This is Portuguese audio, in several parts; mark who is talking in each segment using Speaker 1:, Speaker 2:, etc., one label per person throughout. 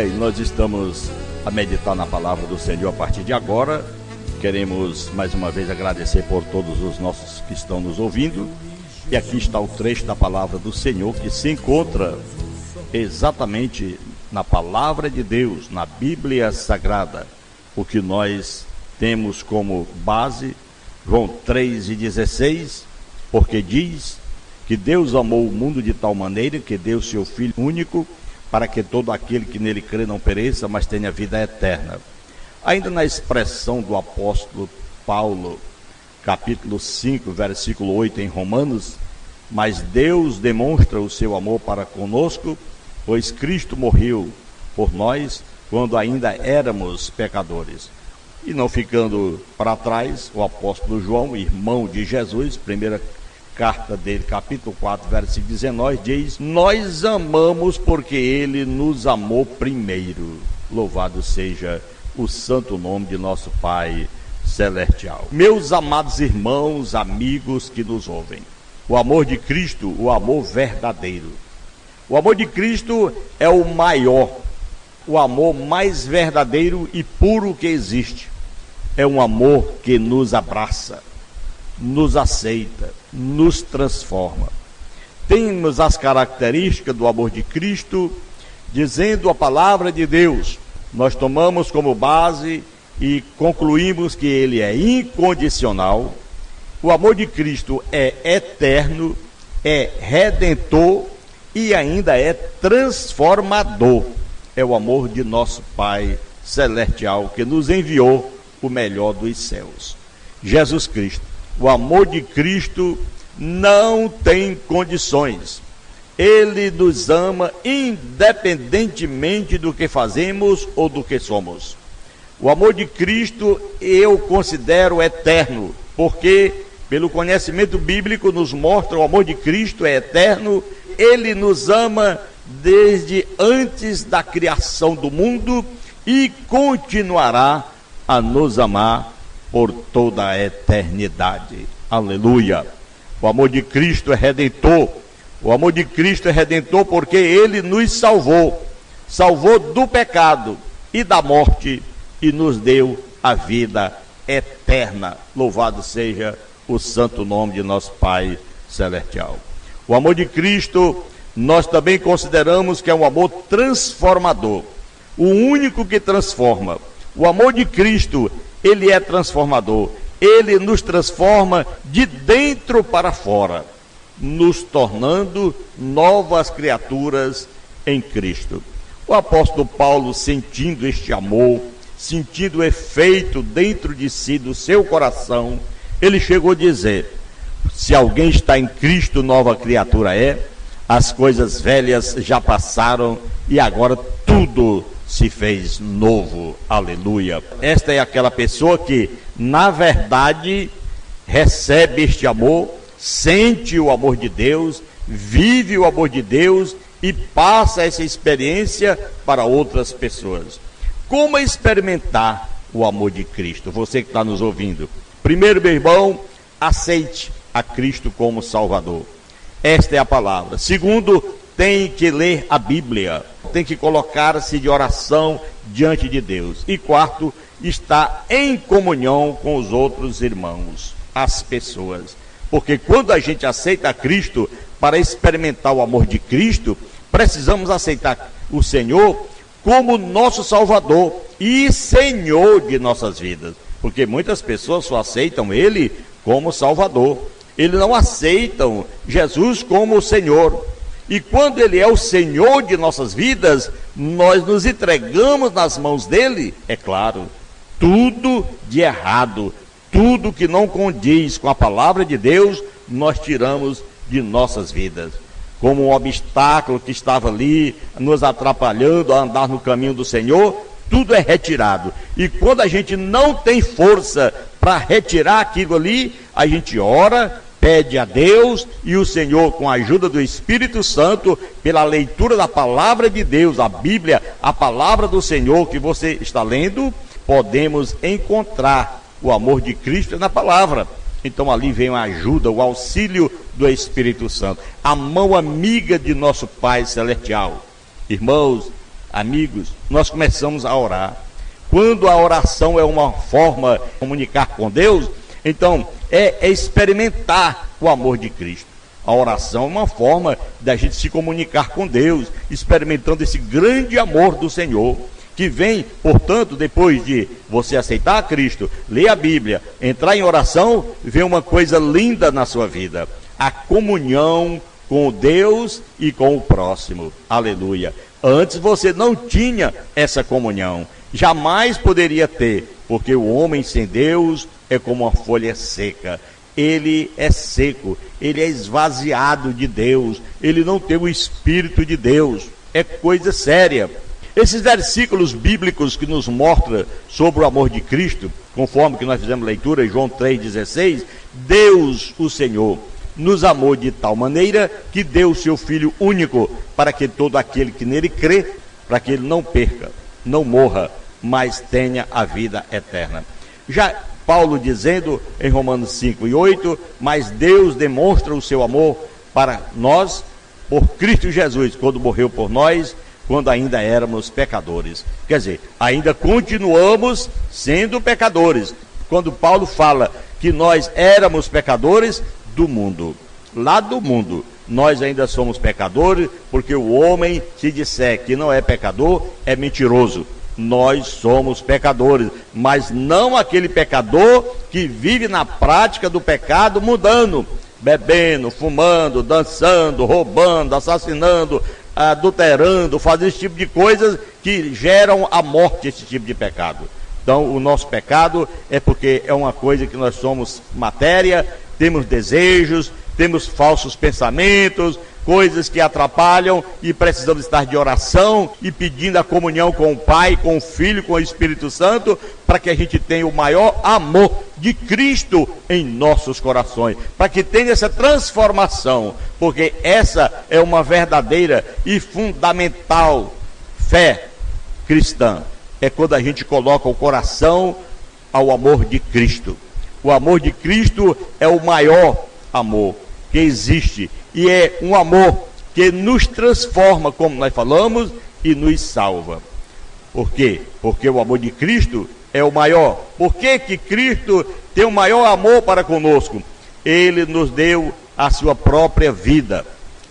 Speaker 1: E nós estamos a meditar na palavra do Senhor a partir de agora. Queremos mais uma vez agradecer por todos os nossos que estão nos ouvindo. E aqui está o trecho da palavra do Senhor que se encontra exatamente na palavra de Deus, na Bíblia Sagrada. O que nós temos como base, João 3,16, porque diz que Deus amou o mundo de tal maneira que deu seu Filho único, para que todo aquele que nele crê não pereça, mas tenha vida eterna. Ainda na expressão do apóstolo Paulo, capítulo 5, versículo 8 em Romanos, mas Deus demonstra o seu amor para conosco, pois Cristo morreu por nós quando ainda éramos pecadores. E não ficando para trás, o apóstolo João, irmão de Jesus, primeira carta dele, capítulo 4, versículo 19, diz: nós amamos porque ele nos amou primeiro. Louvado seja o santo nome de nosso Pai celestial. Meus amados irmãos, amigos que nos ouvem, o amor de Cristo, o amor verdadeiro. O amor de Cristo é o maior, o amor mais verdadeiro e puro que existe. É um amor que nos abraça, nos aceita, nos transforma. Temos as características do amor de Cristo, dizendo a palavra de Deus. Nós tomamos como base e concluímos que ele é incondicional. O amor de Cristo é eterno, é redentor e ainda é transformador. É o amor de nosso Pai celestial que nos enviou o melhor dos céus, Jesus Cristo. O amor de Cristo não tem condições. Ele nos ama independentemente do que fazemos ou do que somos. O amor de Cristo eu considero eterno, porque pelo conhecimento bíblico nos mostra o amor de Cristo é eterno. Ele nos ama desde antes da criação do mundo e continuará a nos amar por toda a eternidade. Aleluia! O amor de Cristo é redentor. O amor de Cristo é redentor porque ele nos salvou. Salvou do pecado e da morte e nos deu a vida eterna. Louvado seja o santo nome de nosso Pai celestial. O amor de Cristo nós também consideramos que é um amor transformador. O único que transforma. O amor de Cristo, ele é transformador. Ele nos transforma de dentro para fora, nos tornando novas criaturas em Cristo. O apóstolo Paulo, sentindo este amor, sentindo o efeito dentro de si, do seu coração, ele chegou a dizer: se alguém está em Cristo, nova criatura é, as coisas velhas já passaram e agora tudo se fez novo. Aleluia! Esta é aquela pessoa que, na verdade, recebe este amor, sente o amor de Deus, vive o amor de Deus e passa essa experiência para outras pessoas. Como experimentar o amor de Cristo? Você que está nos ouvindo. Primeiro, meu irmão, aceite a Cristo como Salvador. Esta é a palavra. Segundo, tem que ler a Bíblia, tem que colocar-se de oração diante de Deus. E quarto, está em comunhão com os outros irmãos, as pessoas. Porque quando a gente aceita Cristo, para experimentar o amor de Cristo, precisamos aceitar o Senhor como nosso Salvador e Senhor de nossas vidas. Porque muitas pessoas só aceitam Ele como Salvador. Eles não aceitam Jesus como o Senhor. E quando Ele é o Senhor de nossas vidas, nós nos entregamos nas mãos dEle. É claro, tudo de errado, tudo que não condiz com a palavra de Deus, nós tiramos de nossas vidas. Como um obstáculo que estava ali, nos atrapalhando a andar no caminho do Senhor, tudo é retirado. E quando a gente não tem força para retirar aquilo ali, a gente ora, pede a Deus, e o Senhor, com a ajuda do Espírito Santo, pela leitura da palavra de Deus, a Bíblia, a palavra do Senhor que você está lendo, podemos encontrar o amor de Cristo na palavra. Então ali vem a ajuda, o auxílio do Espírito Santo, a mão amiga de nosso Pai celestial. Irmãos, amigos, nós começamos a orar. Quando a oração é uma forma de comunicar com Deus, então é experimentar o amor de Cristo. A oração é uma forma da gente se comunicar com Deus, experimentando esse grande amor do Senhor, que vem, portanto, depois de você aceitar a Cristo, ler a Bíblia, entrar em oração, vem uma coisa linda na sua vida: a comunhão com Deus e com o próximo. Aleluia. Antes você não tinha essa comunhão, jamais poderia ter, porque o homem sem Deus é como uma folha seca. Ele é seco, ele é esvaziado de Deus, ele não tem o Espírito de Deus. É coisa séria. Esses versículos bíblicos que nos mostram sobre o amor de Cristo, conforme que nós fizemos leitura, João 3,16, Deus, o Senhor, nos amou de tal maneira que deu o seu Filho único, para que todo aquele que nele crê, para que ele não perca, não morra, mas tenha a vida eterna. Já Paulo dizendo em Romanos 5:8, mas Deus demonstra o seu amor para nós por Cristo Jesus, quando morreu por nós, quando ainda éramos pecadores. Quer dizer, ainda continuamos sendo pecadores. Quando Paulo fala que nós éramos pecadores do mundo, lá do mundo, nós ainda somos pecadores, porque o homem, se disser que não é pecador, é mentiroso. Nós somos pecadores, mas não aquele pecador que vive na prática do pecado, mudando, bebendo, fumando, dançando, roubando, assassinando, adulterando, fazendo esse tipo de coisas que geram a morte, esse tipo de pecado. Então, o nosso pecado é porque é uma coisa que nós somos matéria, temos desejos, temos falsos pensamentos, coisas que atrapalham, e precisamos estar de oração e pedindo a comunhão com o Pai, com o Filho, com o Espírito Santo, para que a gente tenha o maior amor de Cristo em nossos corações, para que tenha essa transformação, porque essa é uma verdadeira e fundamental fé cristã. É quando a gente coloca o coração ao amor de Cristo. O amor de Cristo é o maior amor que existe, e é um amor que nos transforma, como nós falamos, e nos salva. Por quê? Porque o amor de Cristo é o maior. Por que que Cristo tem o maior amor para conosco? Ele nos deu a sua própria vida.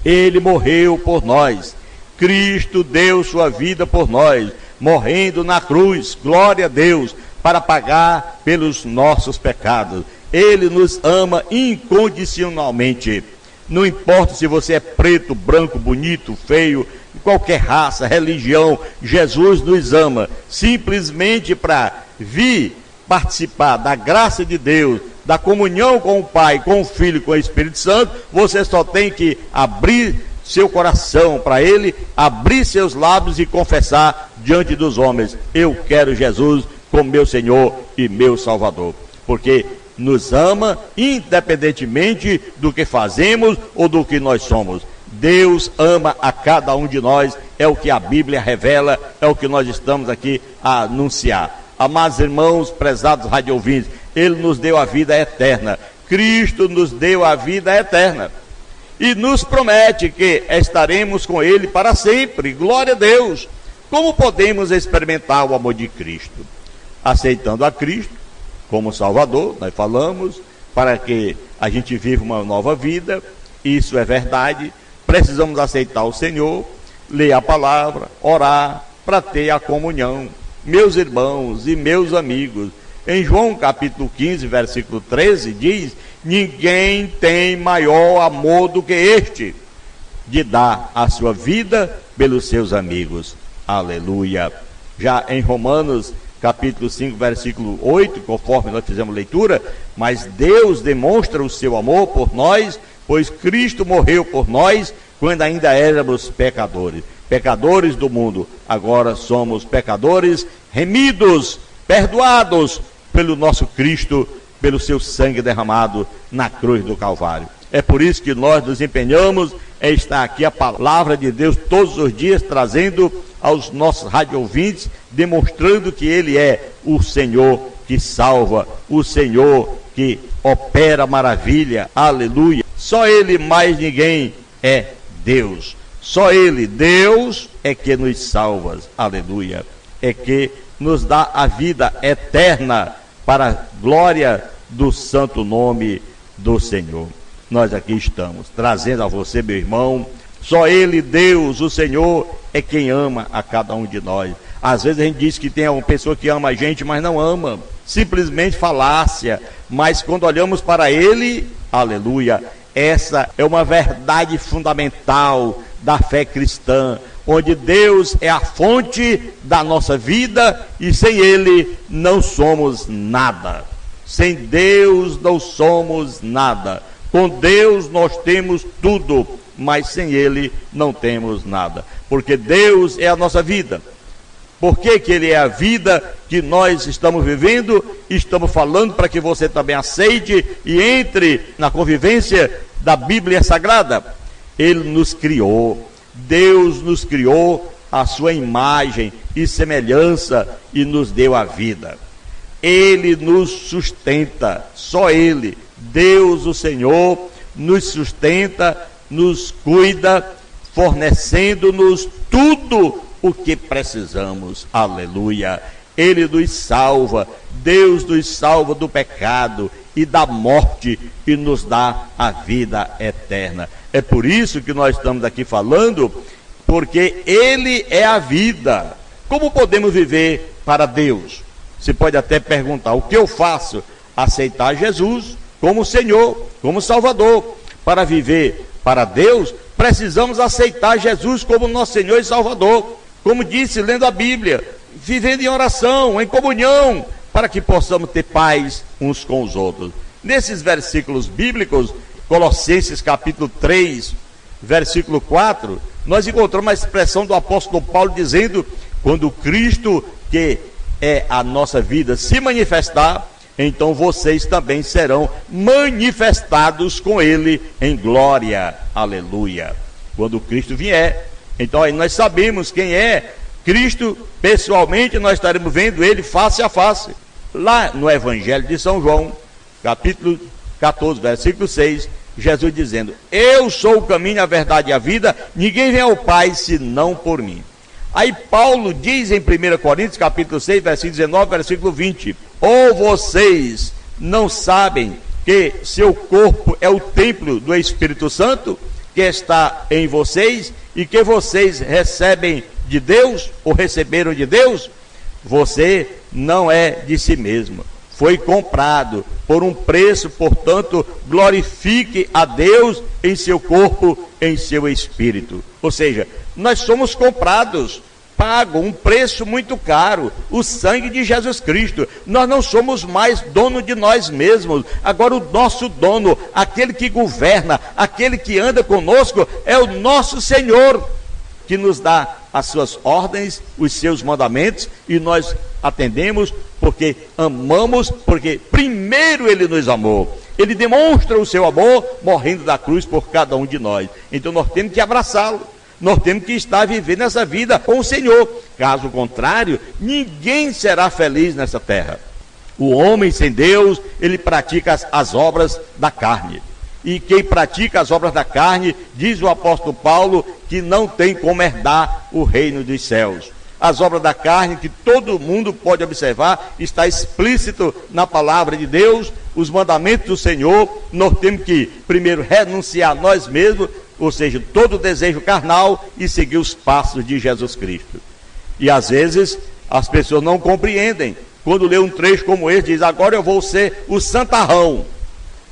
Speaker 1: Ele morreu por nós. Cristo deu sua vida por nós, morrendo na cruz, glória a Deus, para pagar pelos nossos pecados. Ele nos ama incondicionalmente. Não importa se você é preto, branco, bonito, feio, qualquer raça, religião, Jesus nos ama. Simplesmente para vir participar da graça de Deus, da comunhão com o Pai, com o Filho e com o Espírito Santo, você só tem que abrir seu coração para Ele, abrir seus lábios e confessar diante dos homens: eu quero Jesus como meu Senhor e meu Salvador. Porque nos ama independentemente do que fazemos ou do que nós somos. Deus ama a cada um de nós, é o que a Bíblia revela, é o que nós estamos aqui a anunciar. Amados irmãos, prezados radioouvintes, Ele nos deu a vida eterna. Cristo nos deu a vida eterna e nos promete que estaremos com Ele para sempre. Glória a Deus! Como podemos experimentar o amor de Cristo? Aceitando a Cristo como Salvador, nós falamos, para que a gente viva uma nova vida. Isso é verdade. Precisamos aceitar o Senhor, ler a palavra, orar, para ter a comunhão. Meus irmãos e meus amigos, em João capítulo 15, versículo 13, diz: ninguém tem maior amor do que este, de dar a sua vida pelos seus amigos. Aleluia. Já em Romanos capítulo 5, versículo 8, conforme nós fizemos leitura, mas Deus demonstra o seu amor por nós, pois Cristo morreu por nós quando ainda éramos pecadores. Pecadores do mundo, agora somos pecadores remidos, perdoados pelo nosso Cristo, pelo seu sangue derramado na cruz do Calvário. É por isso que nós nos empenhamos em estar aqui a palavra de Deus todos os dias, trazendo aos nossos radioouvintes, demonstrando que Ele é o Senhor que salva, o Senhor que opera maravilha. Aleluia! Só Ele, mais ninguém, é Deus. Só Ele, Deus, é que nos salva, aleluia, é que nos dá a vida eterna para a glória do santo nome do Senhor. Nós aqui estamos trazendo a você, meu irmão, só Ele, Deus, o Senhor, é quem ama a cada um de nós. Às vezes a gente diz que tem uma pessoa que ama a gente, mas não ama, simplesmente falácia. Mas quando olhamos para Ele, aleluia, essa é uma verdade fundamental da fé cristã, onde Deus é a fonte da nossa vida e sem Ele não somos nada. Sem Deus não somos nada. Com Deus nós temos tudo, mas sem Ele não temos nada. Porque Deus é a nossa vida. Por que Ele é a vida que nós estamos vivendo? Estamos falando para que você também aceite e entre na convivência da Bíblia Sagrada. Ele nos criou. Deus nos criou à sua imagem e semelhança e nos deu a vida. Ele nos sustenta, só Ele, Deus o Senhor, nos sustenta, nos cuida, fornecendo-nos tudo o que precisamos, aleluia. Ele nos salva, Deus nos salva do pecado e da morte e nos dá a vida eterna. É por isso que nós estamos aqui falando, porque Ele é a vida. Como podemos viver para Deus? Você pode até perguntar, o que eu faço? Aceitar Jesus como Senhor, como Salvador. Para viver para Deus, precisamos aceitar Jesus como nosso Senhor e Salvador. Como disse, lendo a Bíblia, vivendo em oração, em comunhão, para que possamos ter paz uns com os outros. Nesses versículos bíblicos, Colossenses capítulo 3, versículo 4, nós encontramos a expressão do apóstolo Paulo dizendo, quando Cristo, que é a nossa vida, se manifestar, então vocês também serão manifestados com Ele em glória, aleluia. Quando Cristo vier, então aí nós sabemos quem é Cristo, pessoalmente nós estaremos vendo Ele face a face. Lá no Evangelho de São João, capítulo 14, versículo 6, Jesus dizendo, eu sou o caminho, a verdade e a vida, ninguém vem ao Pai senão por mim. Aí Paulo diz em 1 Coríntios capítulo 6, versículo 19, versículo 20, ou vocês não sabem que seu corpo é o templo do Espírito Santo, que está em vocês, e que vocês recebem de Deus, ou receberam de Deus? Você não é de si mesmo, foi comprado por um preço, portanto, glorifique a Deus em seu corpo, em seu espírito. Ou seja, nós somos comprados, pago um preço muito caro, o sangue de Jesus Cristo. Nós não somos mais dono de nós mesmos. Agora o nosso dono, aquele que governa, aquele que anda conosco, é o nosso Senhor, que nos dá as suas ordens, os seus mandamentos, e nós atendemos porque amamos, porque primeiro Ele nos amou. Ele demonstra o seu amor morrendo da cruz por cada um de nós. Então nós temos que abraçá-lo. Nós temos que estar vivendo essa vida com o Senhor. Caso contrário, ninguém será feliz nessa terra. O homem sem Deus, ele pratica as obras da carne. E quem pratica as obras da carne, diz o apóstolo Paulo, que não tem como herdar o reino dos céus. As obras da carne, que todo mundo pode observar, está explícito na palavra de Deus, os mandamentos do Senhor. Nós temos que primeiro renunciar a nós mesmos, ou seja, todo o desejo carnal, e seguir os passos de Jesus Cristo. E às vezes as pessoas não compreendem. Quando lê um trecho como esse, diz, agora eu vou ser o santarrão,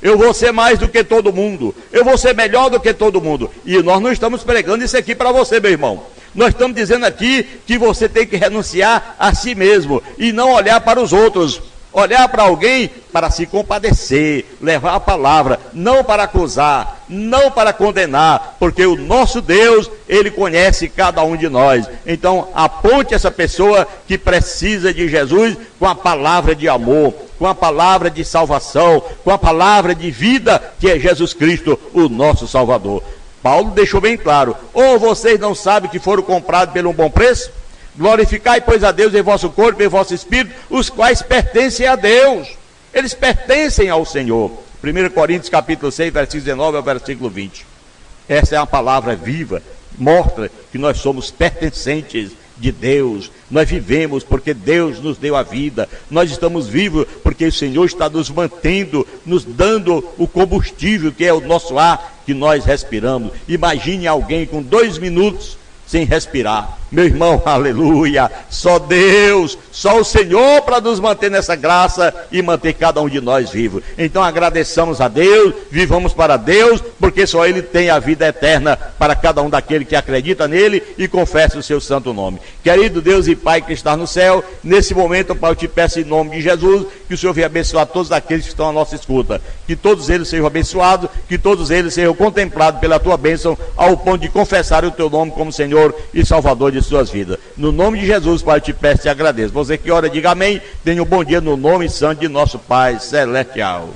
Speaker 1: eu vou ser mais do que todo mundo, eu vou ser melhor do que todo mundo. E nós não estamos pregando isso aqui para você, meu irmão. Nós estamos dizendo aqui que você tem que renunciar a si mesmo e não olhar para os outros. Olhar para alguém para se compadecer, levar a palavra, não para acusar, não para condenar, porque o nosso Deus, Ele conhece cada um de nós. Então aponte essa pessoa que precisa de Jesus com a palavra de amor, com a palavra de salvação, com a palavra de vida, que é Jesus Cristo, o nosso Salvador. Paulo deixou bem claro, ou vocês não sabem que foram comprados por um bom preço? Glorificai, pois, a Deus em vosso corpo e em vosso espírito, os quais pertencem a Deus. Eles pertencem ao Senhor. 1 Coríntios capítulo 6, versículo 19 ao versículo 20. Essa é uma palavra viva, mostra que nós somos pertencentes de Deus. Nós vivemos porque Deus nos deu a vida. Nós estamos vivos porque o Senhor está nos mantendo, nos dando o combustível que é o nosso ar que nós respiramos. Imagine alguém com 2 minutos sem respirar. Meu irmão, aleluia, só Deus, só o Senhor para nos manter nessa graça e manter cada um de nós vivo. Então agradeçamos a Deus, vivamos para Deus, porque só Ele tem a vida eterna para cada um daquele que acredita nele e confessa o seu santo nome. Querido Deus e Pai que está no céu, nesse momento, Pai, eu te peço em nome de Jesus, que o Senhor venha abençoar todos aqueles que estão à nossa escuta, que todos eles sejam abençoados, que todos eles sejam contemplados pela tua bênção, ao ponto de confessar o teu nome como Senhor e Salvador de suas vidas. No nome de Jesus, Pai, eu te peço e te agradeço. Você que ora, diga amém. Tenha um bom dia no nome santo de nosso Pai celestial.